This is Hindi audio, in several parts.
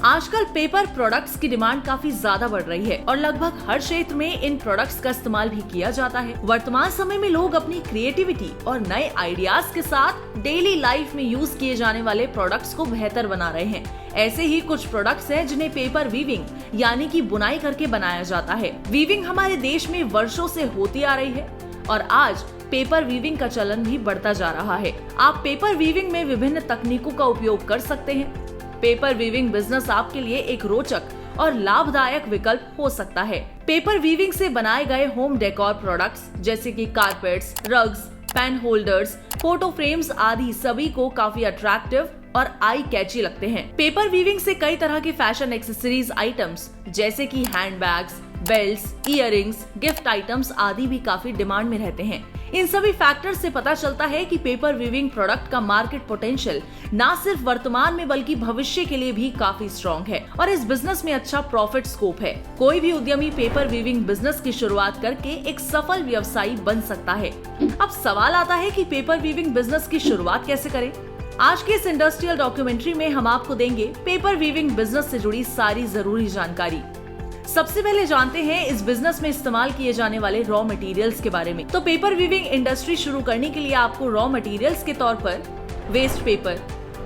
आजकल पेपर प्रोडक्ट्स की डिमांड काफी ज्यादा बढ़ रही है और लगभग हर क्षेत्र में इन प्रोडक्ट्स का इस्तेमाल भी किया जाता है। वर्तमान समय में लोग अपनी क्रिएटिविटी और नए आइडियाज के साथ डेली लाइफ में यूज किए जाने वाले प्रोडक्ट्स को बेहतर बना रहे हैं। ऐसे ही कुछ प्रोडक्ट्स हैं जिन्हें पेपर वीविंग यानी कि बुनाई करके बनाया जाता है। वीविंग हमारे देश में वर्षों से होती आ रही है और आज पेपर वीविंग का चलन भी बढ़ता जा रहा है। आप पेपर वीविंग में विभिन्न तकनीकों का उपयोग कर सकते हैं। पेपर वीविंग बिजनेस आपके लिए एक रोचक और लाभदायक विकल्प हो सकता है। पेपर वीविंग से बनाए गए होम डेकोर प्रोडक्ट्स जैसे कि carpets, rugs, pen holders, photo frames आदि सभी को काफी अट्रैक्टिव और आई कैची लगते हैं। पेपर वीविंग से कई तरह के फैशन एक्सेसरीज आइटम्स जैसे कि handbags, belts, earrings, gift items आदि भी काफी डिमांड में रहते हैं। इन सभी फैक्टर्स से पता चलता है कि पेपर वीविंग प्रोडक्ट का मार्केट पोटेंशियल न सिर्फ वर्तमान में बल्कि भविष्य के लिए भी काफी स्ट्रॉन्ग है और इस बिजनेस में अच्छा प्रॉफिट स्कोप है। कोई भी उद्यमी पेपर वीविंग बिजनेस की शुरुआत करके एक सफल व्यवसायी बन सकता है। अब सवाल आता है कि पेपर वीविंग बिजनेस की शुरुआत कैसे करें। आज के इस इंडस्ट्रियल डॉक्यूमेंट्री में हम आपको देंगे पेपर वीविंग बिजनेस से जुड़ी सारी जरूरी जानकारी। सबसे पहले जानते हैं इस बिजनेस में इस्तेमाल किए जाने वाले रॉ मटेरियल्स के बारे में। तो पेपर वीविंग इंडस्ट्री शुरू करने के लिए आपको रॉ मटेरियल्स के तौर पर waste paper,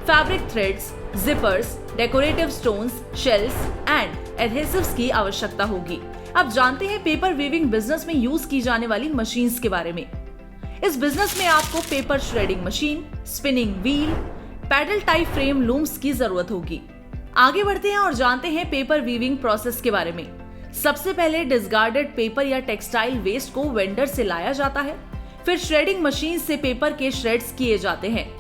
fabric threads, zippers, decorative stones, shells and adhesives की आवश्यकता होगी। अब जानते हैं पेपर वीविंग बिजनेस में यूज की जाने वाली मशीन्स के बारे में। इस बिजनेस में आपको paper shredding machine, spinning wheel, paddle type frame looms की जरूरत होगी। आगे बढ़ते हैं और जानते हैं पेपर वीविंग प्रोसेस के बारे में। सबसे पहले डिस्कार्डेड पेपर या टेक्सटाइल वेस्ट को वेंडर से लाया जाता है। फिर श्रेडिंग मशीन से पेपर के श्रेड्स किए जाते हैं।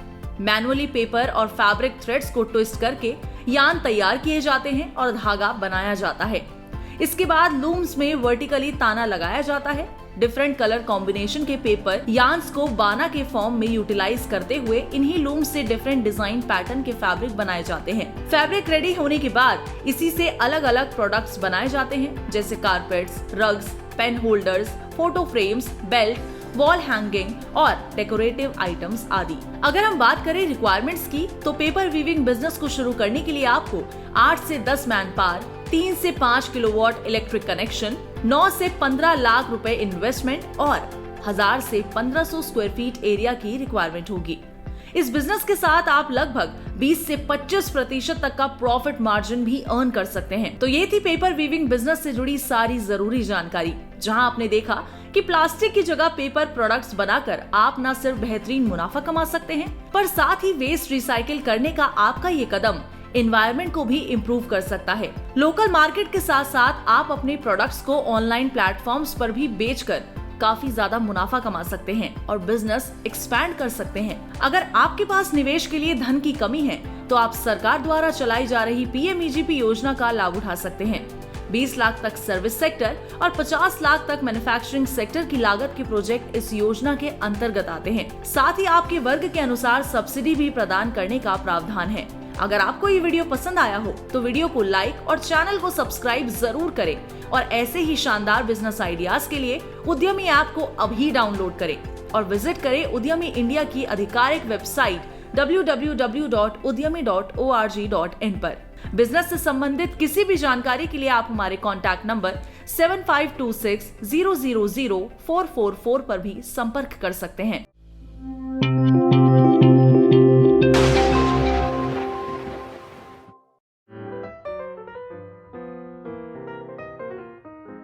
मैनुअली पेपर और फैब्रिक थ्रेड्स को ट्विस्ट करके यार्न तैयार किए जाते हैं और धागा बनाया जाता है। इसके बाद लूम्स में वर्टिकली ताना लगाया जाता है। डिफरेंट कलर कॉम्बिनेशन के पेपर यार्न्स को बाना के फॉर्म में यूटिलाइज करते हुए इन्हीं लूम्स से डिफरेंट डिजाइन पैटर्न के फैब्रिक बनाए जाते हैं। फैब्रिक रेडी होने के बाद इसी से अलग अलग प्रोडक्ट्स बनाए जाते हैं जैसे carpets, rugs, pen holders, photo frames, belt, wall hanging और डेकोरेटिव आइटम्स आदि। अगर हम बात करें रिक्वायरमेंट्स की तो पेपर वीविंग बिजनेस को शुरू करने के लिए आपको 8 से 10 मैन पावर, 3 से 5 किलोवाट इलेक्ट्रिक कनेक्शन, 9 से 15 लाख रुपए इन्वेस्टमेंट और 1000 से 1500 स्क्वायर फीट एरिया की रिक्वायरमेंट होगी। इस बिजनेस के साथ आप लगभग 20 से 25% तक का प्रॉफिट मार्जिन भी अर्न कर सकते हैं। तो ये थी पेपर वीविंग बिजनेस से जुड़ी सारी जरूरी जानकारी, जहां आपने देखा कि प्लास्टिक की जगह पेपर प्रोडक्ट्स बनाकर आप न सिर्फ बेहतरीन मुनाफा कमा सकते हैं पर साथ ही वेस्ट रिसाइकिल करने का आपका ये कदम एनवायरनमेंट को भी इम्प्रूव कर सकता है। लोकल मार्केट के साथ साथ आप अपने प्रोडक्ट्स को ऑनलाइन प्लेटफॉर्म्स पर भी बेचकर काफी ज्यादा मुनाफा कमा सकते हैं और बिजनेस एक्सपैंड कर सकते हैं। अगर आपके पास निवेश के लिए धन की कमी है तो आप सरकार द्वारा चलाई जा रही PMEGP योजना का लाभ उठा सकते हैं। 20 लाख तक सर्विस सेक्टर और 50 लाख तक मैन्युफैक्चरिंग सेक्टर की लागत के प्रोजेक्ट इस योजना के अंतर्गत आते हैं। साथ ही आपके वर्ग के अनुसार सब्सिडी भी प्रदान करने का प्रावधान है। अगर आपको ये वीडियो पसंद आया हो तो वीडियो को लाइक और चैनल को सब्सक्राइब जरूर करें और ऐसे ही शानदार बिजनेस आइडियाज के लिए उद्यमी ऐप को अभी डाउनलोड करें और विजिट करें उद्यमी इंडिया की आधिकारिक वेबसाइट www.udyami.org.in पर। बिजनेस से संबंधित किसी भी जानकारी के लिए आप हमारे कॉन्टैक्ट नंबर 7526000444 पर भी संपर्क कर सकते हैं।